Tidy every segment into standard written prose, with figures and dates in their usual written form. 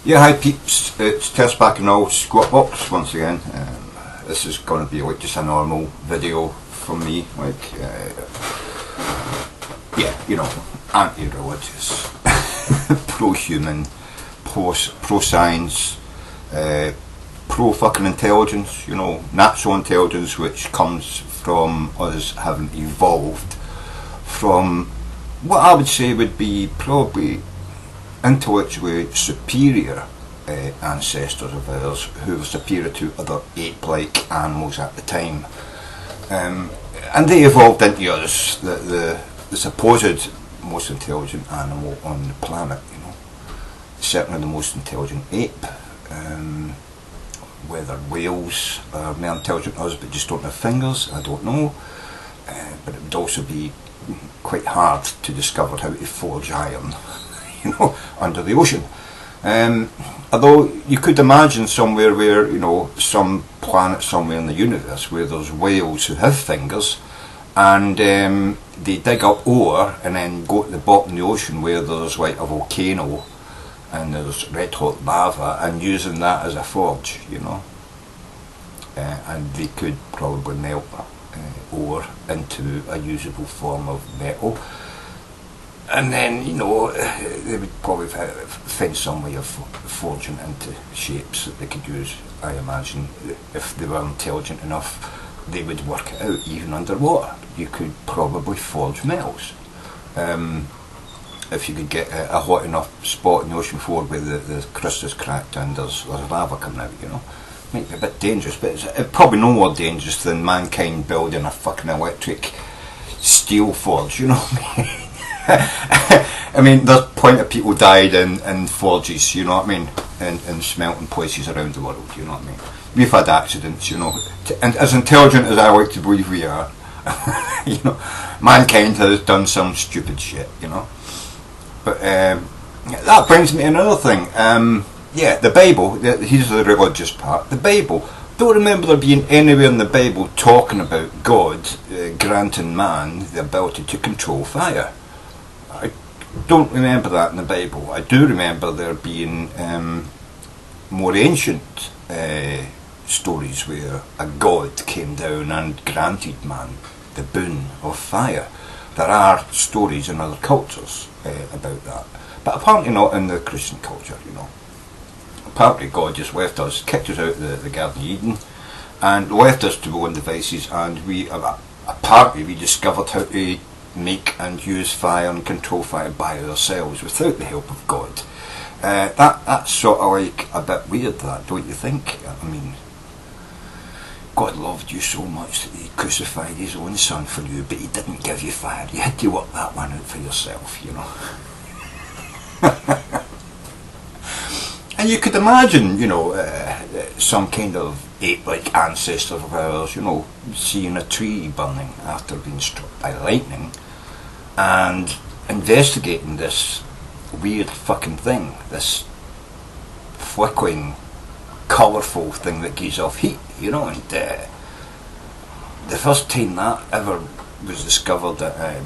Yeah, hi peeps, it's Tersse back in all squat box once again. This is going to be like just a normal video from me, like, yeah, you know, anti-religious, pro-human, pro-science, pro-fucking intelligence, you know, natural intelligence which comes from us having evolved from what I would say would be probably intellectually superior ancestors of ours who were superior to other ape-like animals at the time, and they evolved into us, the supposed most intelligent animal on the planet, you know, certainly the most intelligent ape. Whether whales are more intelligent than us but just don't have fingers, I don't know, but it would also be quite hard to discover how to forge iron, you know, under the ocean. Although you could imagine somewhere where, you know, some planet somewhere in the universe where there's whales who have fingers, and they dig up ore and then go to the bottom of the ocean where there's like a volcano and there's red hot lava, and using that as a forge, you know, and they could probably melt ore into a usable form of metal. And then, you know, they would probably find some way of forging it into shapes that they could use. I imagine if they were intelligent enough, they would work it out even underwater. You could probably forge metals. If you could get a hot enough spot in the ocean floor where the crust is cracked and there's lava coming out, you know. Might be a bit dangerous, but it's probably no more dangerous than mankind building a fucking electric steel forge, you know what I mean? I mean, there's plenty of people died in forges, you know what I mean, in smelting places around the world, you know what I mean. We've had accidents, you know, and as intelligent as I like to believe we are, you know, mankind has done some stupid shit, you know. But that brings me to another thing. Yeah, the Bible, here's the religious part. The Bible, don't remember there being anywhere in the Bible talking about God granting man the ability to control fire. I don't remember that in the Bible. I do remember there being more ancient stories where a god came down and granted man the boon of fire. There are stories in other cultures about that, but apparently not in the Christian culture, you know. Apparently God just left us, kicked us out of the Garden of Eden and left us to our own devices, and we apparently we discovered how to make and use fire and control fire by ourselves without the help of God. That's sort of like a bit weird, that, don't you think? I mean, God loved you so much that he crucified his own son for you, but he didn't give you fire. You had to work that one out for yourself, you know. And you could imagine, you know, some kind of ape-like ancestor of ours, you know, seeing a tree burning after being struck by lightning and investigating this weird fucking thing, this flickering, colourful thing that gives off heat, you know. And the first time that ever was discovered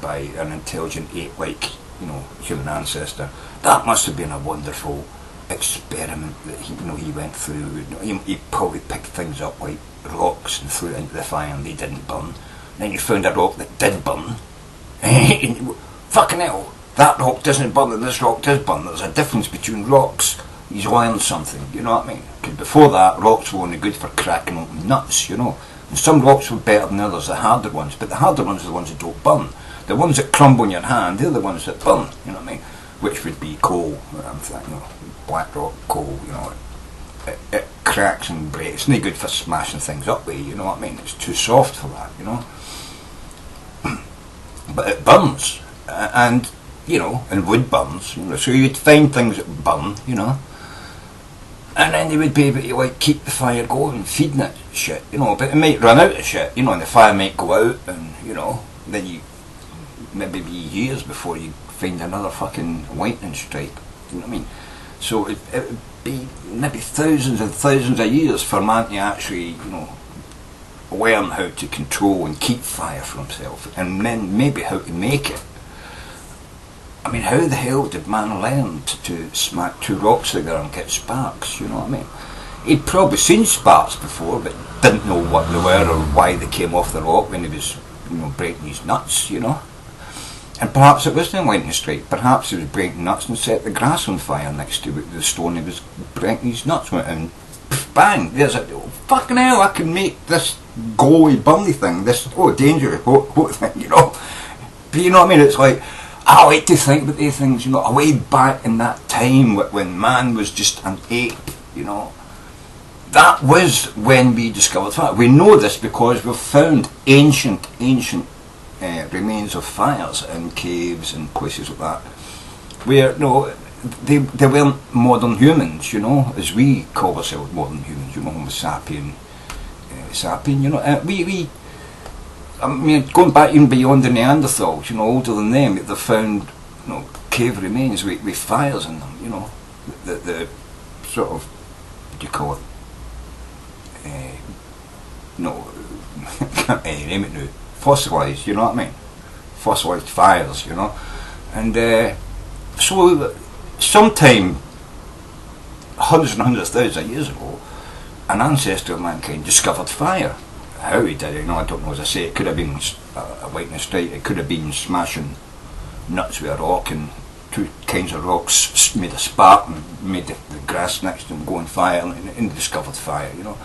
by an intelligent ape-like, you know, human ancestor, that must have been a wonderful experiment that he went through. He probably picked things up like rocks and threw it into the fire and they didn't burn. Then you found a rock that did burn. Fucking hell, that rock doesn't burn and this rock does burn. There's a difference between rocks. He's learned something, you know what I mean? Because before that, rocks were only good for cracking open nuts, you know. And some rocks were better than others, the harder ones, but the harder ones are the ones that don't burn. The ones that crumble in your hand, they're the ones that burn, you know what I mean? Which would be coal, I'm thinking, you know, black rock, coal, you know. It cracks and breaks. It's not good for smashing things up with, you know what I mean? It's too soft for that, you know. But it burns, and, you know, and wood burns, you know, so you'd find things that burn, you know. And then they would be able to like keep the fire going, feeding it shit, you know, but it might run out of shit, you know, and the fire might go out, and, you know, then you maybe be years before you find another fucking lightning strike, you know what I mean? So it would be maybe thousands and thousands of years for man to actually, you know, learn how to control and keep fire for himself, and then maybe how to make it. I mean, how the hell did man learn to smack two rocks together and get sparks, you know what I mean? He'd probably seen sparks before, but didn't know what they were or why they came off the rock when he was, you know, breaking his nuts, you know. And perhaps it wasn't lightning strike. Perhaps he was breaking nuts and set the grass on fire next to the stone he was breaking his nuts with, and bang, there's a, oh, fucking hell, I can make this goey bunny thing, this, oh, dangerous, what thing, you know. But you know what I mean, it's like, I like to think about these things, you know, way back in that time when man was just an ape, you know. That was when we discovered fire. We know this because we've found ancient remains of fires in caves and places like that, where, no, they weren't modern humans, you know, as we call ourselves modern humans, you know, Homo sapien, you know. I mean, going back even beyond the Neanderthals, you know, older than them, they've found, you know, cave remains with fires in them, you know, the sort of, what do you call it? No, can't name it now. Fossilised, you know what I mean? Fossilised fires, you know. And so, sometime, hundreds and hundreds of thousands of years ago, an ancestor of mankind discovered fire. How he did it, you know, I don't know. As I say, it could have been a lightning strike, it could have been smashing nuts with a rock, and two kinds of rocks made a spark and made the grass next to them go on fire, and discovered fire, you know.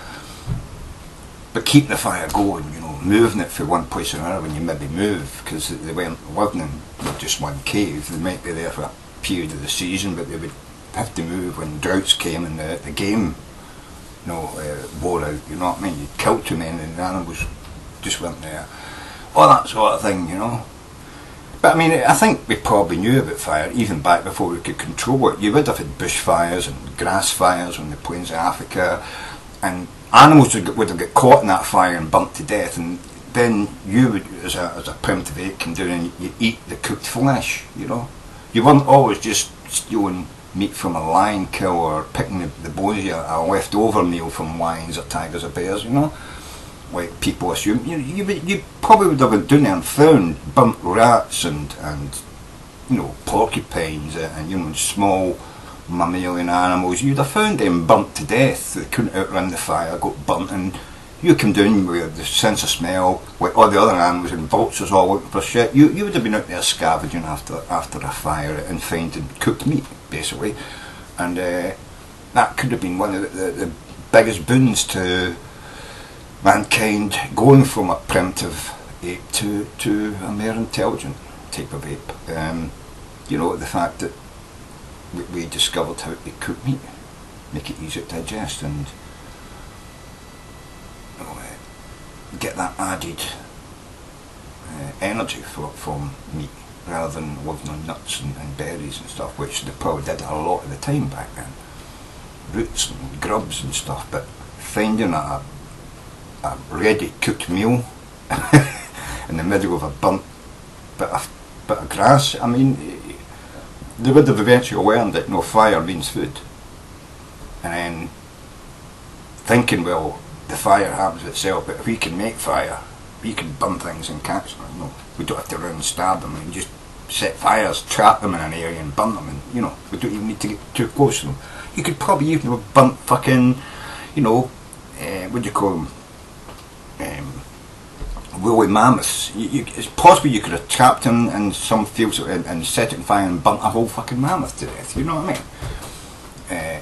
But keeping the fire going, you know, moving it from one place to another when you maybe move, because they weren't living in just one cave. They might be there for a period of the season, but they would have to move when droughts came and the game, you know, wore out, you know what I mean? You'd kill too many and the animals just weren't there. All that sort of thing, you know. But I mean, I think we probably knew about fire even back before we could control it. You would have had bushfires and grass fires on the plains of Africa, and animals would have got caught in that fire and burnt to death, and then you would, as a primitive ape, come down and you eat the cooked flesh, you know. You weren't always just stealing meat from a lion kill or picking the bones of a leftover meal from lions or tigers or bears, you know, like people assume. You probably would have been doing it and found burnt rats and you know, porcupines and you know, small mammalian animals. You'd have found them burnt to death. They couldn't outrun the fire, got burnt, and you come down with the sense of smell, like all the other animals and vultures all looking for shit. You would have been out there scavenging after a fire and finding cooked meat, basically. And that could have been one of the biggest boons to mankind, going from a primitive ape to a more intelligent type of ape. You know, the fact that we discovered how to cook meat, make it easy to digest, and you know, get that added energy from meat, rather than living on nuts and berries and stuff, which they probably did a lot of the time back then. Roots and grubs and stuff, but finding a ready cooked meal in the middle of a burnt bit of grass, I mean, they would have eventually learned that no, fire means food. And then thinking, well, the fire happens itself, but if we can make fire, we can burn things and catch them. You know, we don't have to run and stab them, and just set fires, trap them in an area and burn them, and you know, we don't even need to get too close to them. You could probably even have burnt fucking, you know, what do you call them? Woolly mammoths. It's possible you could have trapped them in some fields and set it on fire and burnt a whole fucking mammoth to death, you know what I mean?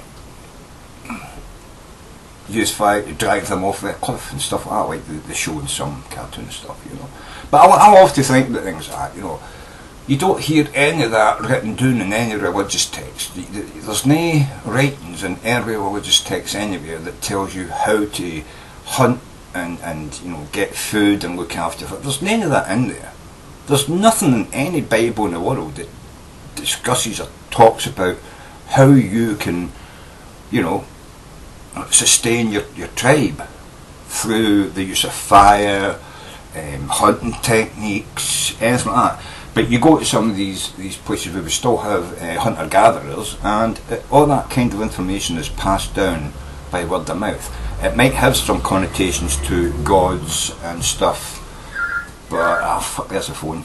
Use fire to drag them off the cliff and stuff like that, like they show in some cartoon stuff, you know. But I often think about things like that, you know. You don't hear any of that written down in any religious text. There's no writings in any religious text anywhere that tells you how to hunt and you know, get food and look after it. There's none of that in there. There's nothing in any Bible in the world that discusses or talks about how you can, you know, sustain your tribe through the use of fire, hunting techniques, anything like that. But you go to some of these places where we still have hunter-gatherers, and all that kind of information is passed down by word of mouth. It might have some connotations to gods and stuff, but oh fuck, there's a phone.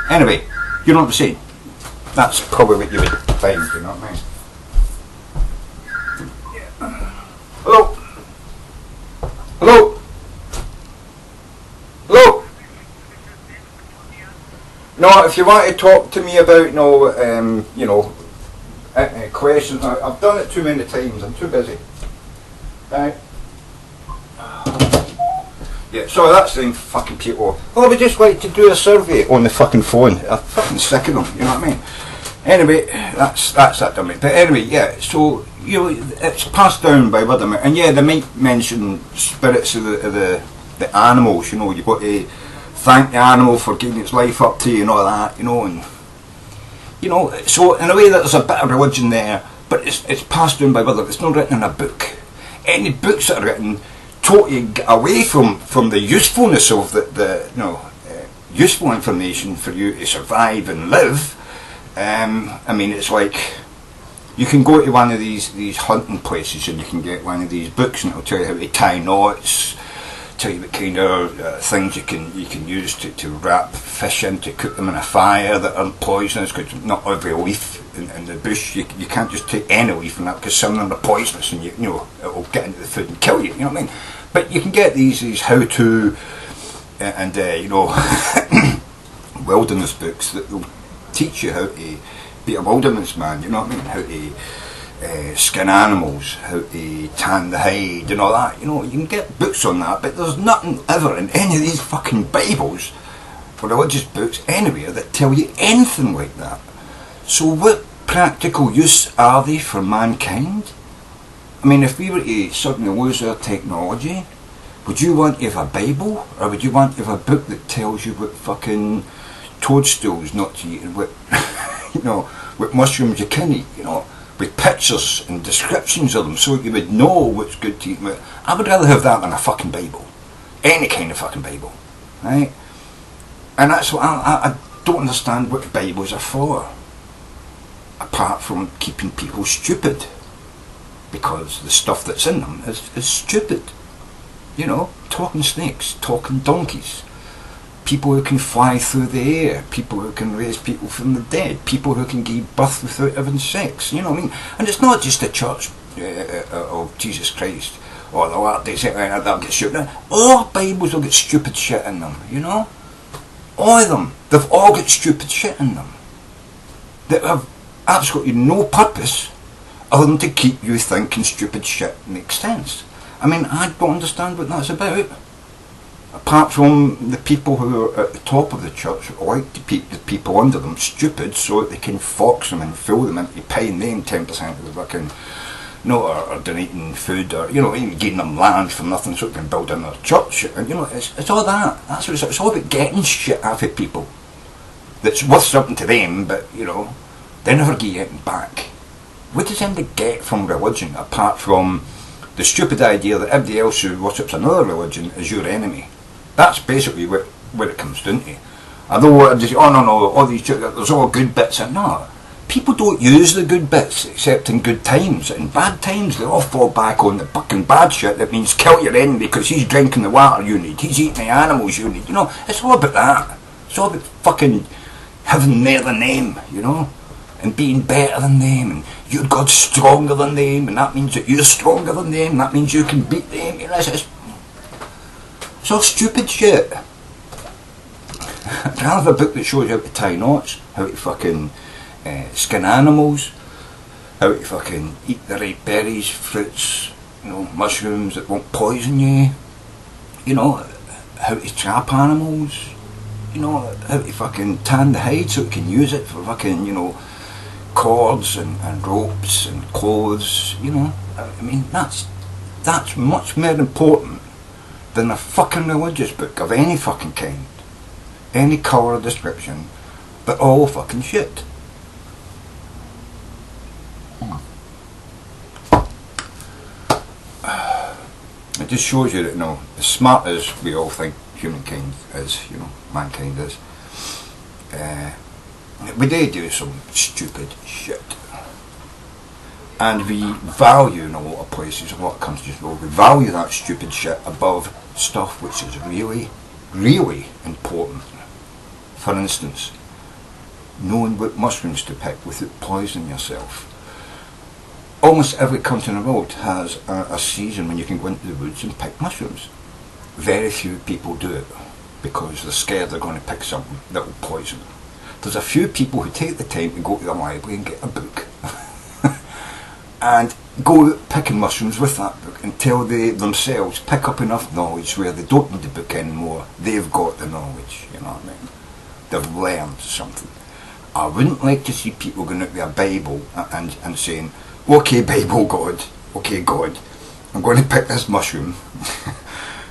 Anyway, you know what I'm saying. That's probably what you would find, you know what I mean? Hello? Hello? Hello? No, if you want to talk to me about, you know, questions, I've done it too many times, I'm too busy. Right? Yeah, so that's them fucking people. Oh, we just like to do a survey on the fucking phone. I'm fucking sick of them, you know what I mean? Anyway, that's that done. But anyway, yeah, so, you know, it's passed down by word of mouth. And yeah, they might mention spirits of the animals, you know, you've got to thank the animal for giving its life up to you and all that, you know, and, you know, so in a way there's a bit of religion there, but it's passed down by word of mouth. It's not written in a book. Any books that are written totally get away from the usefulness of the you know, useful information for you to survive and live. I mean, it's like you can go to one of these hunting places and you can get one of these books and it'll tell you how to tie knots, tell you what kind of things you can use to wrap fish in to cook them in a fire that aren't poisonous, because not every leaf in the bush you can't just take any leaf from that, because some of them are poisonous and you know it'll get into the food and kill you, you know what I mean? But you can get these how-to and you know wilderness books that will teach you how to be a wilderness man, you know what I mean? How to skin animals, how to tan the hide and all that, you know, you can get books on that, but there's nothing ever in any of these fucking Bibles or religious books anywhere that tell you anything like that. So what practical use are they for mankind? I mean, if we were to suddenly lose our technology, would you want to have a Bible, or would you want to have a book that tells you what fucking toadstools not to eat and what, you know, what mushrooms you can eat, you know, with pictures and descriptions of them so you would know what's good to eat? I would rather have that than a fucking Bible. Any kind of fucking Bible, right? And that's what I don't understand what Bibles are for, apart from keeping people stupid, because the stuff that's in them is stupid. You know, talking snakes, talking donkeys, people who can fly through the air, people who can raise people from the dead, people who can give birth without having sex, you know what I mean? And it's not just the Church of Jesus Christ or the Latter-day Saints that'll get stupid. All Bibles will get stupid shit in them, you know? All of them. They've all got stupid shit in them that have absolutely no purpose other than to keep you thinking stupid shit makes sense. I mean, I don't understand what that's about. Apart from the people who are at the top of the church like to keep the people under them stupid so that they can fox them and fool them into paying them 10% of the fucking, you know, or donating food, or, you know, even giving them land for nothing so they can build another church. And, you know, it's all that. That's what it's all about, getting shit out of people that's worth something to them, but, you know, they never get it back. What does anybody get from religion apart from the stupid idea that everybody else who worships another religion is your enemy? That's basically what it comes down to. Although I just, oh no, all these, there's all good bits in. No, people don't use the good bits except in good times. In bad times they all fall back on the fucking bad shit that means kill your enemy because he's drinking the water you need, he's eating the animals you need, you know. It's all about that. It's all about fucking having their name, you know, and being better than them, and your God's stronger than them, and that means that you're stronger than them, and that means you can beat them, you know. It's all stupid shit. I'd rather have a book that shows you how to tie knots, how to fucking skin animals, how to fucking eat the right berries, fruits, you know, mushrooms that won't poison you, you know, how to trap animals, you know, how to fucking tan the hide so you can use it for fucking, you know, cords and ropes and clothes, you know. I mean, that's much more important than a fucking religious book of any fucking kind, any colour or description. They're all fucking shit. It just shows you that, you know, as smart as we all think humankind is, you know, mankind is, we do some stupid shit. And we value, in a lot of places, a lot of countries, we value that stupid shit above stuff which is really, really important. For instance, knowing what mushrooms to pick without poisoning yourself. Almost every country in the world has a season when you can go into the woods and pick mushrooms. Very few people do it because they're scared they're going to pick something that will poison them. There's a few people who take the time to go to the library and get a book and go out picking mushrooms with that book until they themselves pick up enough knowledge where they don't need the book anymore. They've got the knowledge, you know what I mean? They've learned something. I wouldn't like to see people going out with a Bible and saying, okay Bible God, okay God, I'm going to pick this mushroom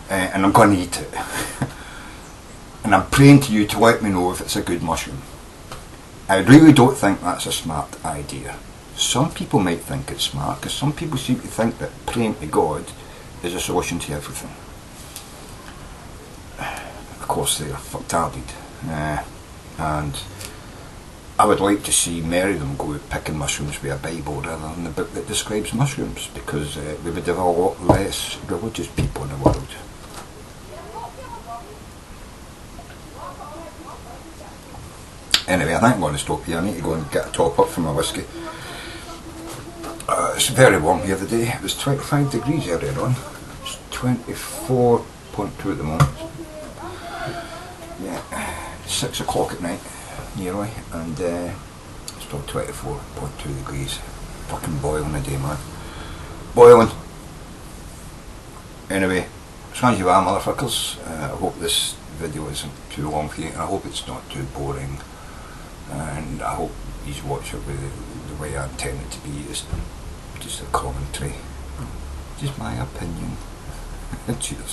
and I'm going to eat it. And I'm praying to you to let me know if it's a good mushroom. I really don't think that's a smart idea. Some people might think it's smart because some people seem to think that praying to God is a solution to everything. Of course they're fucktarded. And I would like to see more of them go out picking mushrooms with a Bible rather than the book that describes mushrooms, because we would have a lot less religious people in the world. Anyway, I think I'm going to stop here. I need to go and get a top up for my whiskey. It's very warm here today. It was 25 degrees earlier on. It's 24.2 at the moment. Yeah, 6 o'clock at night, nearly, and it's still 24.2 degrees. Fucking boiling the day, man. Boiling. Anyway, as long as you are, motherfuckers, I hope this video isn't too long for you, and I hope it's not too boring. And I hope you watch it with the way I intend it to be. It's just a commentary. Just my opinion. Cheers.